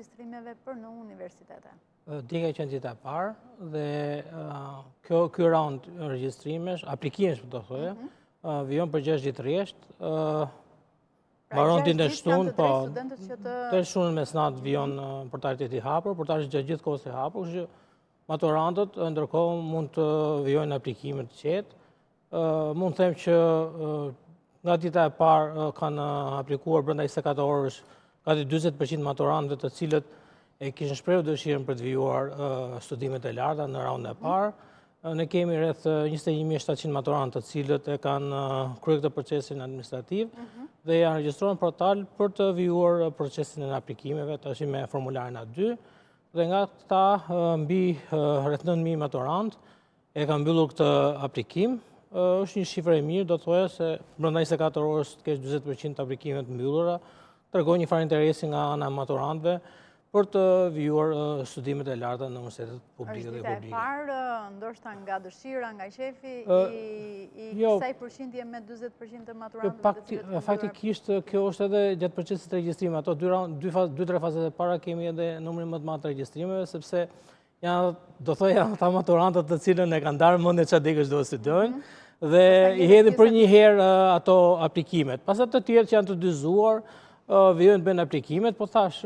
regjistrimeve për në universitete? Dje ka qenë dita e parë dhe ky raund regjistrimesh, aplikimesh për të thoje, vijon për 6 ditë rresht. Mbaron ditën e shtunë, po. Të shtunën mesnatë vijon portalet i hapur, portali gjatë gjithë kohës i hapur, kështu që maturantët ndërkohë mund të vijojnë aplikimet të qetë. Mund të them që nga dita e parë kanë aplikuar brenda 24 orësh gati 40% maturantëve të cilët e kishin shprehur dëshirën për të vijuar studimet e larta në raundin e parë. Ne kemi rreth 21.700 maturantë të cilët e kanë kryer këtë procesin administrativ dhe janë regjistruar në portal për të vijuar procesin e aplikimeve, tash me formularin A2. Dhe nga këta mbi rreth 9.000 maturantë e kanë mbyllur këtë aplikim. Është një shifër e mirë, do të thoya se brenda 24 orësh të kesh 40% të aplikimeve të mbyllura, tregon një farë interesi nga ana e maturantëve për të vijuar studimet e larta në universitetet publike dhe publike. Është dita e parë, ndoshta nga dëshira, nga shefi i kësaj përqindje me 40% të maturantëve. Faktikisht kjo është edhe gjatë procesit të regjistrimit. Ato 2-3 fazat e para kemi edhe numrin më të madh të regjistrimeve, sepse janë, do thoya, ata maturantët të cilën e kanë ndarë mendje çfarë degësh do të studojnë dhe i hedhin për një herë ato aplikimet. Pastaj të tjerë që janë të dyzuar vijojnë bën aplikimet, po thash